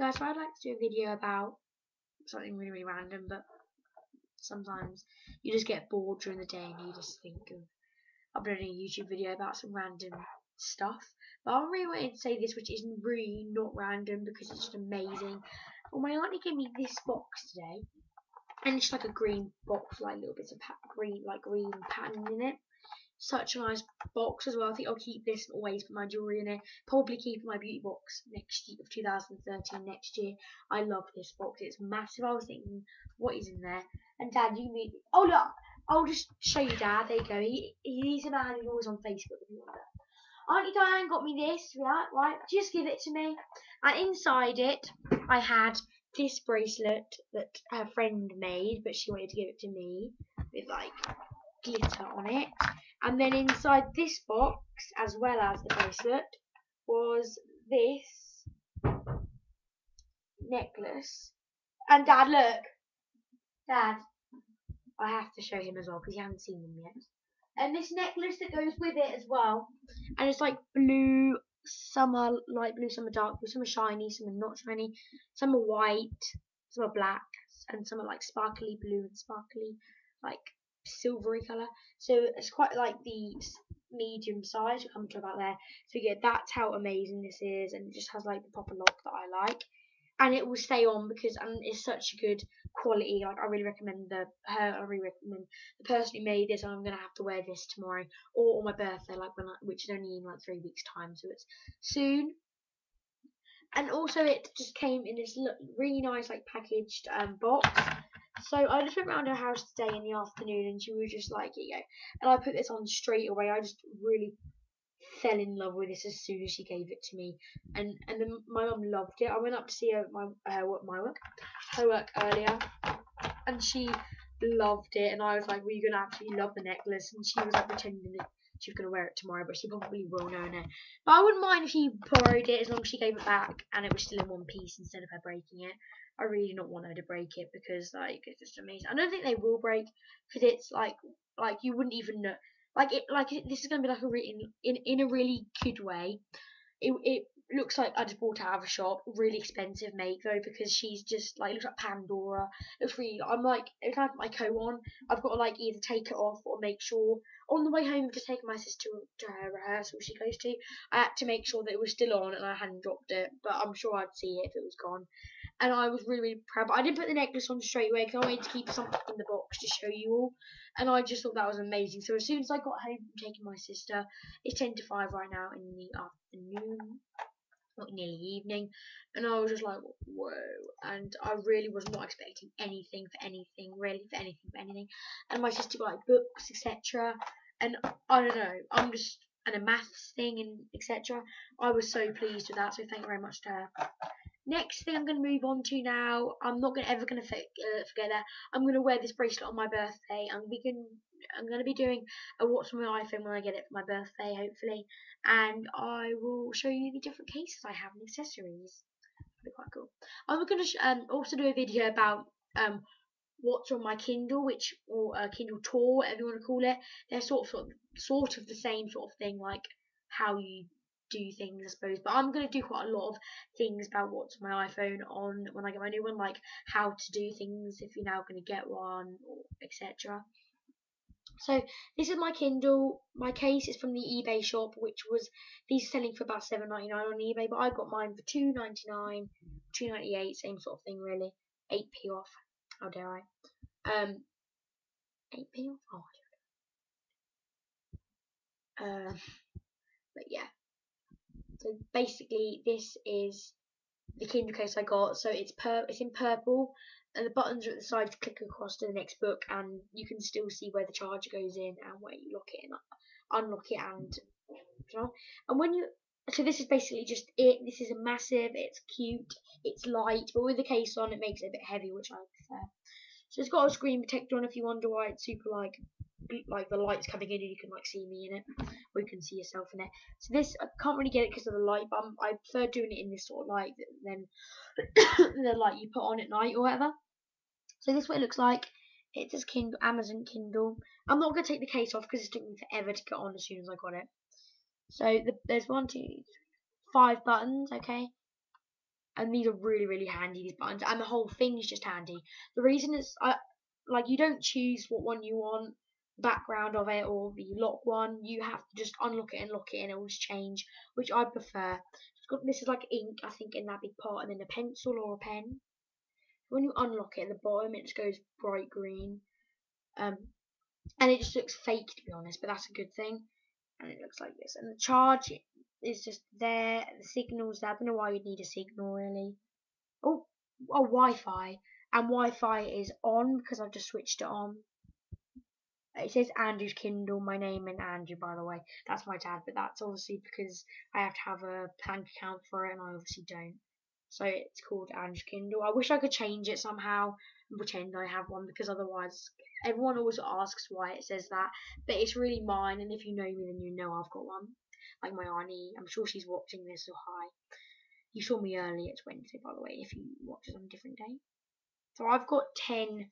Yeah, so I'd like to do a video about something really, really random, but sometimes you just get bored during the day and you just think of uploading a YouTube video about some random stuff. But I really wanted to say this, which is really not random because it's just amazing. Well, my auntie gave me this box today, and it's like a green box, like little bits of green pattern in it. Such a nice box as well. I think I'll keep this and always put my jewellery in it. Probably keep my beauty box next year of 2013 next year. I love this box. It's massive. I was thinking, what is in there? And Dad, you mean? Oh look, I'll just show you, Dad. There you go. He's a man who's always on Facebook if you want that. Auntie Diane got me this. Right? Just give it to me. And inside it, I had this bracelet that her friend made, but she wanted to give it to me with like glitter on it. And then inside this box, as well as the bracelet, was this necklace. And Dad, look. Dad, I have to show him as well because he hasn't seen them yet. And this necklace that goes with it as well. And it's like blue, some are light blue, some are dark blue, some are shiny, some are not shiny, some are white, some are black, and some are like sparkly blue and sparkly, like silvery colour. So it's quite like the medium size. We'll come to about there. So yeah, that's how amazing this is, and it just has like the proper lock that I like, and it will stay on because it's such a good quality. Like I really recommend I really recommend the person who made this. I'm gonna have to wear this tomorrow or on my birthday, like which is only in like 3 weeks time, so it's soon. And also it just came in this really nice like packaged box. So I just went around her house today in the afternoon and she was just like, yeah. And I put this on straight away. I just really fell in love with this as soon as she gave it to me. And then my mum loved it. I went up to see her work earlier, and she loved it. And I was like, well, you're gonna absolutely love the necklace. And she was like pretending that she was gonna wear it tomorrow, but she probably will know now. But I wouldn't mind if she borrowed it as long as she gave it back and it was still in one piece instead of her breaking it. I really don't want her to break it because like it's just amazing. I don't think they will break because it's like you wouldn't even know. This is gonna be like in a really good way. It looks like I just bought it out of a shop. Really expensive make though because she's just like looks like Pandora. Looks really. I'm like every time I put my coat on, I've got to like either take it off or make sure. On the way home, just taking my sister to her rehearsal she goes to, I had to make sure that it was still on and I hadn't dropped it. But I'm sure I'd see it if it was gone. And I was really, really proud. But I didn't put the necklace on straight away because I wanted to keep something in the box to show you all. And I just thought that was amazing. So as soon as I got home from taking my sister, it's 10 to 5 right now in the afternoon, not nearly evening, and I was just like, whoa. And I really was not expecting anything for anything, really, for anything. And my sister got like books, etc. And I don't know, and a maths thing and etc. I was so pleased with that, so thank you very much to her. Next thing I'm going to move on to now, I'm not ever going to forget that. I'm going to wear this bracelet on my birthday. I'm going to be doing a what's on my iPhone when I get it for my birthday, hopefully. And I will show you the different cases I have and accessories. That'll be quite cool. I'm going to also do a video about what's on my Kindle, or Kindle tour, whatever you want to call it. They're sort of the same sort of thing, like how you do things, I suppose. But I'm going to do quite a lot of things about what's on my iPhone on when I get my new one, like how to do things if you're now going to get one, or etc. So this is my Kindle. My case is from the eBay shop, which was these are selling for about $7.99 on eBay, but I got mine for $2.99, $2.98, same sort of thing really. 8p off. How dare I? 8p off. Oh, but yeah. So basically, this is the Kindle case I got. So it's in purple, and the buttons are at the side to click across to the next book, and you can still see where the charger goes in and where you lock it and unlock it, and when you. So this is basically just it. This is a massive. It's cute. It's light, but with the case on, it makes it a bit heavy, which I prefer. So it's got a screen protector on if you wonder why it's super like the light's coming in and you can like see me in it, or you can see yourself in it. So this I can't really get it because of the light, but I prefer doing it in this sort of light than the light you put on at night or whatever. So this is what it looks like. It says Kindle, Amazon Kindle. I'm not going to take the case off because it took me forever to get on as soon as I got it. So there's 1, 2, 3, 5 buttons, okay. And these are really, really handy, these buttons, and the whole thing is just handy. The reason is, like, you don't choose what one you want, background of it, or the lock one. You have to just unlock it and lock it, and it will just change, which I prefer. This is like ink, I think, in that big part, and then a pencil or a pen. When you unlock it at the bottom, it just goes bright green. And it just looks fake, to be honest, but that's a good thing. And it looks like this. And the charge is just there. The signal's there. I don't know why you'd need a signal, really. Oh, Wi-Fi. And Wi-Fi is on because I've just switched it on. It says Andrew's Kindle, my name, and Andrew, by the way. That's my dad, but that's obviously because I have to have a bank account for it, and I obviously don't. So it's called Andrew's Kindle. I wish I could change it somehow and pretend I have one, because otherwise everyone always asks why it says that. But it's really mine, and if you know me, then you know I've got one. Like my auntie, I'm sure she's watching this, so hi. You saw me earlier, it's Wednesday, by the way, if you watch it on a different day. So I've got 10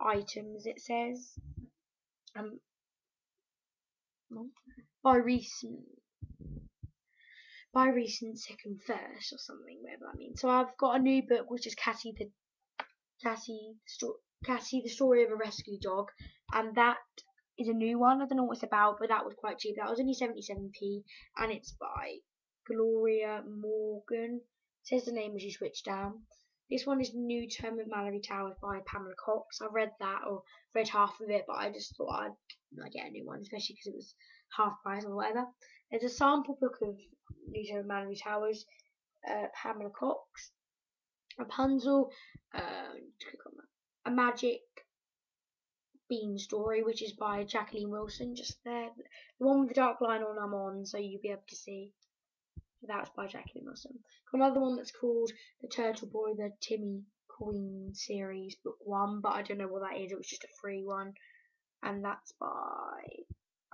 items, it says. By recent second first or something, whatever that means. So I've got a new book, which is Cassie the Story of a Rescue Dog, and that is a new one. I don't know what it's about, but that was quite cheap. That was only 77p, and it's by Gloria Morgan. It says the name as you switch down. This one is New Term of Mallory Towers by Pamela Cox. I read that, or read half of it, but I just thought I'd get a new one, especially because it was half price or whatever. There's a sample book of New Term of Mallory Towers, Pamela Cox, Rapunzel, a Magic Bean Story, which is by Jacqueline Wilson, just there. The one with the dark line on, I'm on, so you'll be able to see. That's by Jacqueline Wilson. Got another one that's called The Turtle Boy, the Timmy Queen series, book 1, but I don't know what that is. It was just a free one, and that's by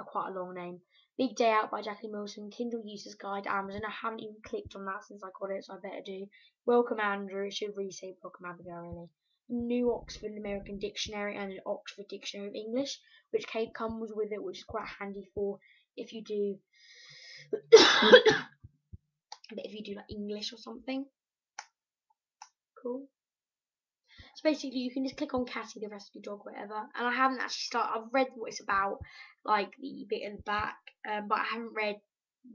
quite a long name. Big Day Out by Jacqueline Wilson, Kindle User's Guide, Amazon. I haven't even clicked on that since I got it, so I better do. Welcome Andrew. It should really say Welcome Abigail, really. New Oxford American Dictionary and an Oxford Dictionary of English, which comes with it, which is quite handy for if you do like English or something. Cool. So basically, you can just click on Cassie the Rescue Dog, whatever. And I haven't actually started. I've read what it's about, like the bit in the back, but I haven't read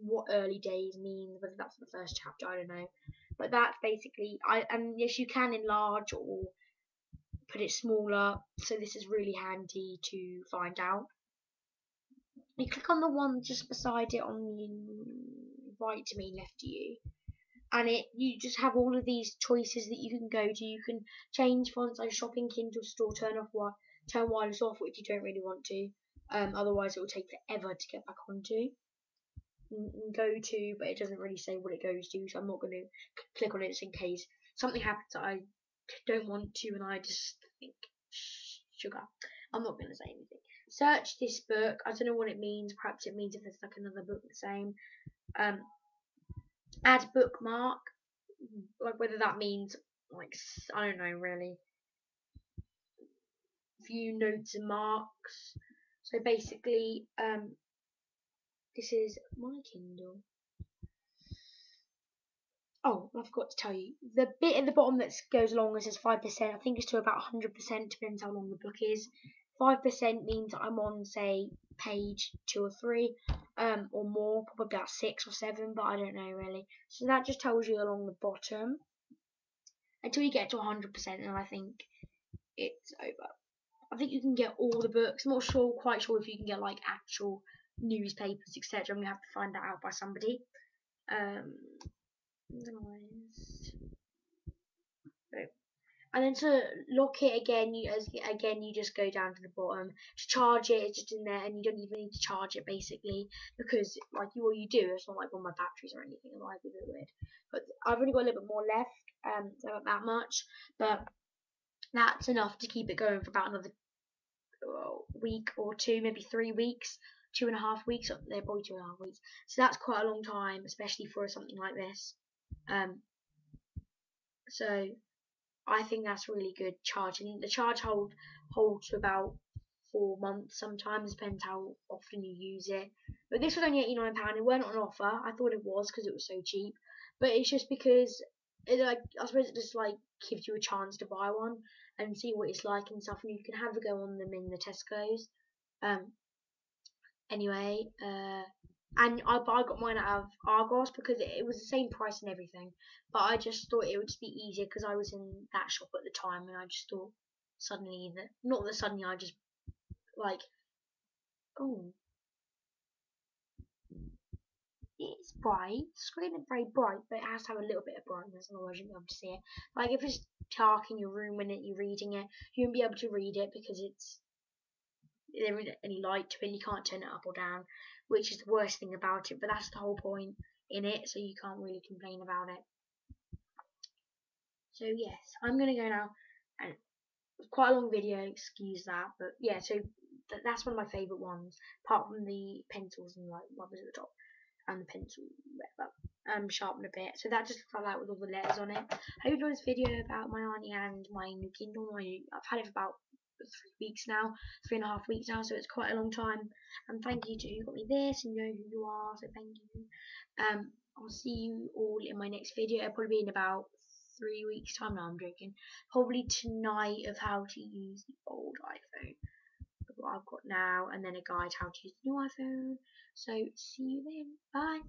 what early days means. Whether that's the first chapter, I don't know. But that's basically. And yes, you can enlarge or put it smaller. So this is really handy to find out. You click on the one just beside it on the right to me, left to you. And you just have all of these choices that you can go to. You can change fonts like shopping, Kindle store, turn wireless off, which you don't really want to. Otherwise it will take forever to get back onto. Go to, but it doesn't really say what it goes to, so I'm not going to click on it just in case something happens that I don't want to, and I just think sugar. I'm not going to say anything. Search this book. I don't know what it means. Perhaps it means if there's like another book the same. Add bookmark, like whether that means like I don't know really. View notes and marks. So basically, this is my Kindle. Oh, I forgot to tell you. The bit at the bottom that goes along that says 5%, I think it's to about 100%, depends how long the book is. 5% means I'm on, say, page 2 or 3, or more, probably about 6 or 7, but I don't know really. So that just tells you along the bottom until you get to 100%, and I think it's over. I think you can get all the books. I'm not quite sure if you can get like actual newspapers, etc. I'm gonna have to find that out by somebody. And then to lock it again, you just go down to the bottom. To charge it, it's just in there, and you don't even need to charge it basically, because like what you do, it's not like on my batteries or anything. It might be a bit weird, but I've only got a little bit more left, so not that much, but that's enough to keep it going for about another week or 2, maybe 3 weeks, 2.5 weeks. They're probably 2.5 weeks, so that's quite a long time, especially for something like this. So I think that's really good charging. The charge holds for about 4 months sometimes, depends how often you use it. But this was only £89. It weren't on offer. I thought it was because it was so cheap, but it's just because I suppose it just like gives you a chance to buy one and see what it's like and stuff, and you can have a go on them in the Tesco's. Um, anyway, and I got mine out of Argos because it was the same price and everything, but I just thought it would just be easier because I was in that shop at the time, and I just thought suddenly that not that suddenly I just like, oh, it's bright. The screen is very bright, but it has to have a little bit of brightness, otherwise you won't be able to see it. Like if it's dark in your room when you're reading it, you won't be able to read it because there isn't any light to it. You can't turn it up or down, which is the worst thing about it. But that's the whole point in it, so you can't really complain about it. So yes, I'm gonna go now, and it's quite a long video. Excuse that, but yeah. So that's one of my favourite ones, apart from the pencils and like rubbers at the top and the pencil whatever sharpen a bit. So that just looks like that with all the letters on it. I hope you enjoyed this video about my auntie and my new Kindle. I've had it for about 3 weeks now, 3.5 weeks now, so it's quite a long time. And thank you to who got me this, and you know who you are, so thank you. I'll see you all in my next video. It'll probably be in about 3 weeks time. No, I'm joking. Probably tonight of how to use the old iPhone, what I've got now, and then a guide how to use the new iPhone. So see you then. Bye.